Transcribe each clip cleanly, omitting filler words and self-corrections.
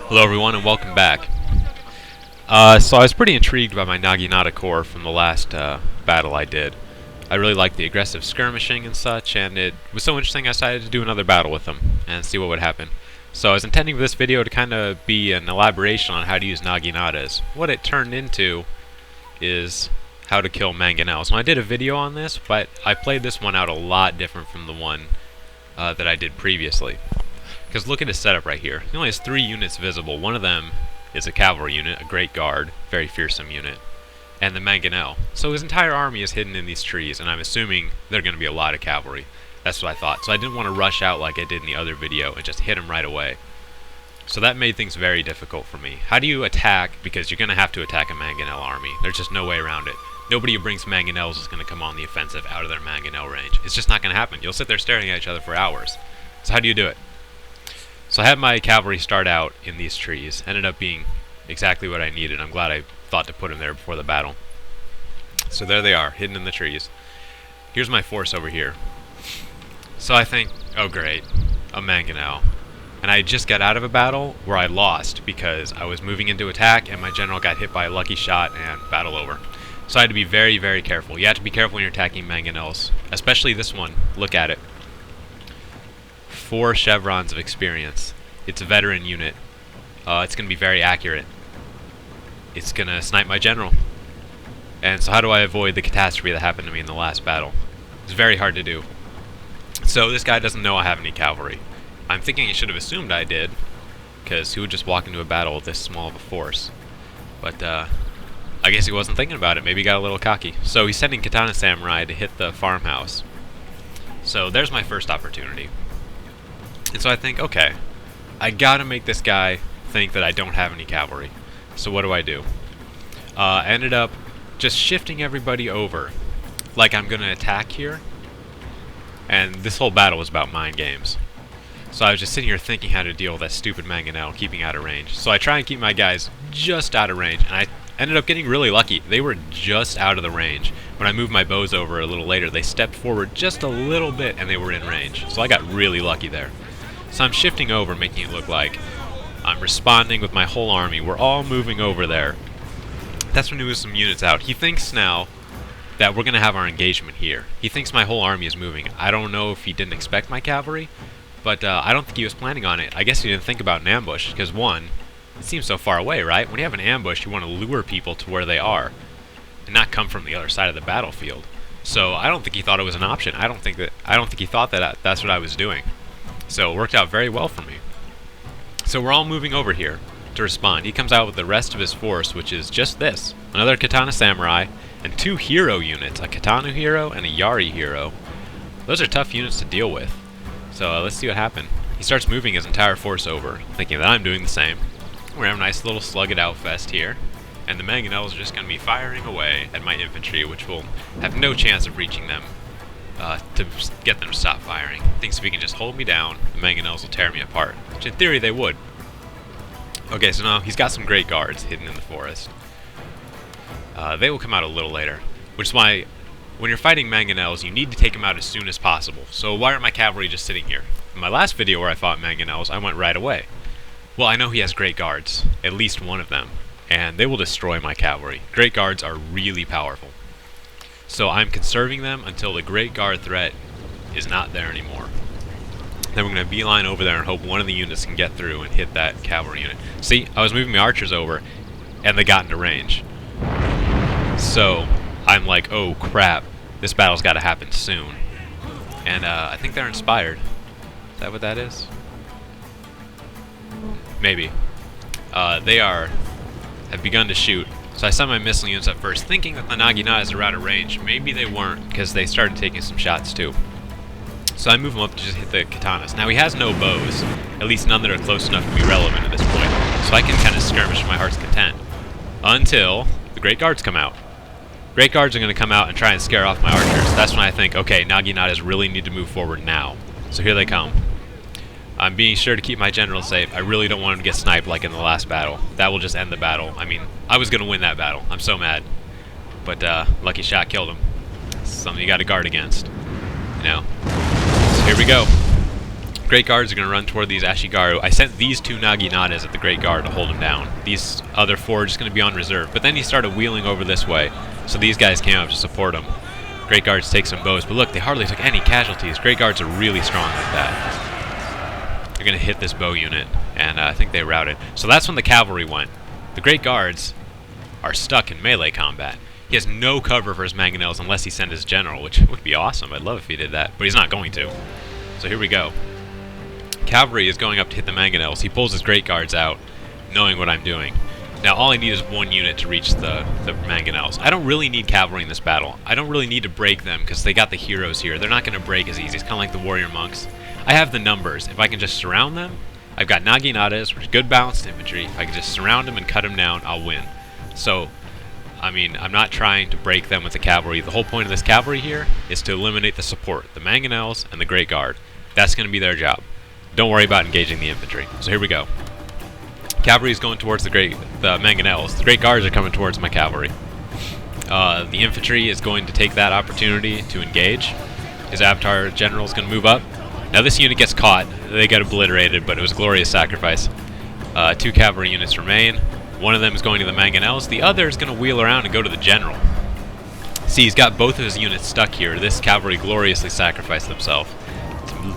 Hello everyone and welcome back. So I was pretty intrigued by my Naginata core from the last battle I did. I really liked the aggressive skirmishing and such, and it was so interesting I decided to do another battle with them and see what would happen. So I was intending for this video to kind of be an elaboration on how to use Naginatas. What it turned into is how to kill mangonels. Now I did a video on this, but I played this one out a lot different from the one that I did previously. Because look at his setup right here. He only has 3 units visible. One of them is a cavalry unit, a great guard, very fearsome unit, and the mangonel. So his entire army is hidden in these trees, and I'm assuming they're going to be a lot of cavalry. That's what I thought. So I didn't want to rush out like I did in the other video and just hit him right away. So that made things very difficult for me. How do you attack? Because you're going to have to attack a mangonel army. There's just no way around it. Nobody who brings mangonels is going to come on the offensive out of their mangonel range. It's just not going to happen. You'll sit there staring at each other for hours. So how do you do it? So I had my cavalry start out in these trees. Ended up being exactly what I needed. I'm glad I thought to put them there before the battle. So there they are, hidden in the trees. Here's my force over here. So I think, oh great, a mangonel. And I just got out of a battle where I lost because I was moving into attack and my general got hit by a lucky shot and battle over. So I had to be very, very careful. You have to be careful when you're attacking mangonels. Especially this one. Look at it. 4 chevrons of experience. It's a veteran unit. It's going to be very accurate. It's going to snipe my general. And so how do I avoid the catastrophe that happened to me in the last battle? It's very hard to do. So this guy doesn't know I have any cavalry. I'm thinking he should have assumed I did, because who would just walk into a battle with this small of a force? But I guess he wasn't thinking about it. Maybe he got a little cocky. So he's sending katana samurai to hit the farmhouse. So there's my first opportunity. And so I think, okay, I gotta make this guy think that I don't have any cavalry. So what do? I ended up just shifting everybody over, like I'm gonna attack here. And this whole battle was about mind games. So I was just sitting here thinking how to deal with that stupid mangonel, keeping out of range. So I try and keep my guys just out of range, and I ended up getting really lucky. They were just out of the range. When I moved my bows over a little later, they stepped forward just a little bit, and they were in range. So I got really lucky there. So I'm shifting over, making it look like I'm responding with my whole army. We're all moving over there. That's when he moves some units out. He thinks now that we're going to have our engagement here. He thinks my whole army is moving. I don't know if he didn't expect my cavalry, but I don't think he was planning on it. I guess he didn't think about an ambush, because one, it seems so far away, right? When you have an ambush, you want to lure people to where they are, and not come from the other side of the battlefield. So I don't think he thought it was an option. I don't think he thought that that's what I was doing. So it worked out very well for me. So we're all moving over here to respond. He comes out with the rest of his force, which is just this. Another katana samurai, and 2 hero units, a katana hero and a yari hero. Those are tough units to deal with. So let's see what happened. He starts moving his entire force over, thinking that I'm doing the same. We're having a nice little slug it out fest here. And the mangonels are just going to be firing away at my infantry, which will have no chance of reaching them. To get them to stop firing. Thinks if he can just hold me down, the mangonels will tear me apart. Which in theory they would. Okay, so now he's got some great guards hidden in the forest. They will come out a little later. Which is why, when you're fighting mangonels, you need to take them out as soon as possible. So why aren't my cavalry just sitting here? In my last video where I fought mangonels, I went right away. Well, I know he has great guards. At least one of them. And they will destroy my cavalry. Great guards are really powerful. So I'm conserving them until the Great Guard threat is not there anymore. Then we're going to beeline over there and hope one of the units can get through and hit that cavalry unit. See, I was moving my archers over, and they got into range. So I'm like, oh crap, this battle's got to happen soon. And I think they're inspired. Is that what that is? Maybe. They have begun to shoot. So I sent my missile units up first, thinking that the Naginatas are out of range. Maybe they weren't, because they started taking some shots too. So I move him up to just hit the katanas. Now he has no bows, at least none that are close enough to be relevant at this point. So I can kind of skirmish to my heart's content. Until the Great Guards come out. Great Guards are going to come out and try and scare off my archers. That's when I think, okay, Naginatas really need to move forward now. So here they come. I'm being sure to keep my general safe. I really don't want him to get sniped like in the last battle. That will just end the battle. I mean, I was going to win that battle. I'm so mad. But lucky shot killed him. Something you got to guard against. You know? So here we go. Great Guards are going to run toward these Ashigaru. I sent these 2 Naginatas at the Great Guard to hold him down. These other 4 are just going to be on reserve. But then he started wheeling over this way, so these guys came up to support him. Great Guards take some bows, but look, they hardly took any casualties. Great Guards are really strong like that. They're going to hit this bow unit, and I think they routed. So that's when the cavalry went. The Great Guards are stuck in melee combat. He has no cover for his mangonels unless he sent his general, which would be awesome. I'd love if he did that, but he's not going to. So here we go. Cavalry is going up to hit the mangonels. He pulls his Great Guards out, knowing what I'm doing. Now all I need is 1 unit to reach the mangonels. I don't really need cavalry in this battle. I don't really need to break them because they got the heroes here. They're not going to break as easy. It's kind of like the warrior monks. I have the numbers. If I can just surround them, I've got Naginatas, which is good balanced infantry. If I can just surround them and cut them down, I'll win. So, I mean, I'm not trying to break them with the cavalry. The whole point of this cavalry here is to eliminate the support, the mangonels and the Great Guard. That's going to be their job. Don't worry about engaging the infantry. So here we go. Cavalry is going towards the mangonels. The Great Guards are coming towards my cavalry. The infantry is going to take that opportunity to engage. His Avatar general is going to move up. Now this unit gets caught. They get obliterated, but it was a glorious sacrifice. 2 cavalry units remain. One of them is going to the mangonels. The other is going to wheel around and go to the general. See, he's got both of his units stuck here. This cavalry gloriously sacrificed themselves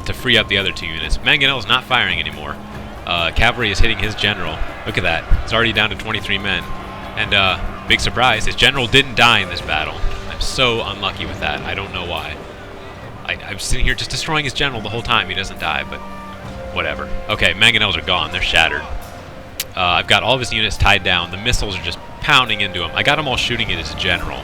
to free up the other 2 units. Mangonel's not firing anymore. Cavalry is hitting his general. Look at that. It's already down to 23 men. And big surprise, his general didn't die in this battle. I'm so unlucky with that. I don't know why. I'm sitting here just destroying his general the whole time. He doesn't die, but whatever. Okay, mangonels are gone. They're shattered. I've got all of his units tied down. The missiles are just pounding into him. I got them all shooting at his general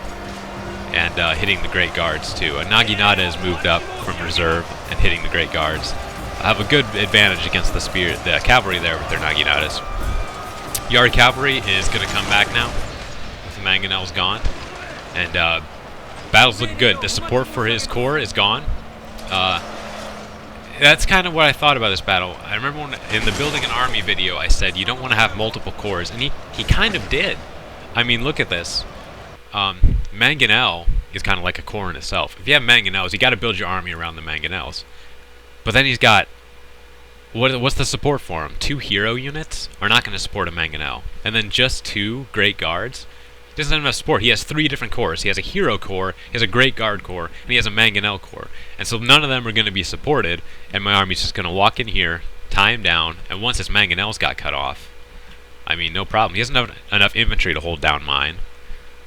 and hitting the Great Guards too. A Naginata has moved up from reserve and hitting the Great Guards. I have a good advantage against the cavalry there with their Naginatas. Yari cavalry is going to come back now with the mangonels gone, and battle's looking good. The support for his corps is gone. That's kind of what I thought about this battle. I remember when in the building an army video I said you don't want to have multiple corps, and he kind of did. I mean, look at this. Mangonel is kind of like a corps in itself. If you have mangonels, you got to build your army around the mangonels. But then he's got, what's the support for him? 2 hero units are not going to support a mangonel, and then just 2 Great Guards. He doesn't have enough support. He has 3 different corps. He has a hero corps, he has a Great Guard corps, and he has a mangonel corps. And so none of them are going to be supported, and my army's just going to walk in here, tie him down, and once his mangonels got cut off, I mean, no problem. He doesn't have enough infantry to hold down mine.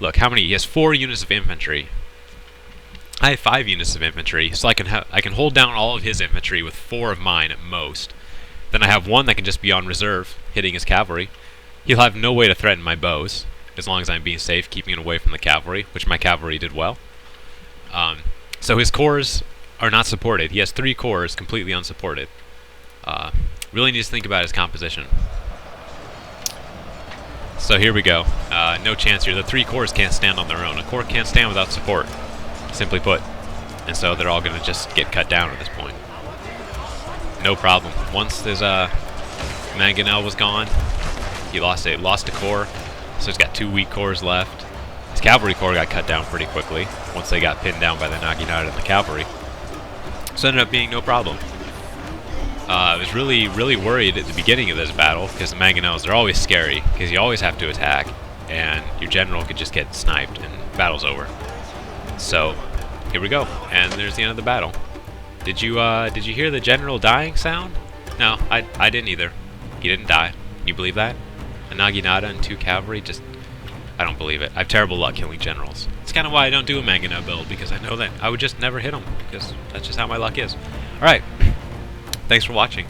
Look, how many? He has 4 units of infantry. I have 5 units of infantry, so I can hold down all of his infantry with 4 of mine at most. Then I have 1 that can just be on reserve, hitting his cavalry. He'll have no way to threaten my bows, as long as I'm being safe, keeping it away from the cavalry, which my cavalry did well. So his corps are not supported. He has 3 corps completely unsupported. Really needs to think about his composition. So here we go. No chance here. The 3 corps can't stand on their own. A corps can't stand without support, simply put. And so they're all going to just get cut down at this point. No problem. Once his mangonel was gone, he lost a corps. So he's got 2 weak corps left. His cavalry corps got cut down pretty quickly once they got pinned down by the Naginata and the cavalry. So it ended up being no problem. I was really worried at the beginning of this battle because the mangonels, they're always scary because you always have to attack and your general could just get sniped and battle's over. So here we go, and there's the end of the battle. Did you hear the general dying sound? No, I didn't either. He didn't die. Can you believe that? A Naginata and 2 cavalry, just, I don't believe it. I have terrible luck killing generals. It's kind of why I don't do a mangonel build, because I know that I would just never hit them, because that's just how my luck is. Alright, thanks for watching.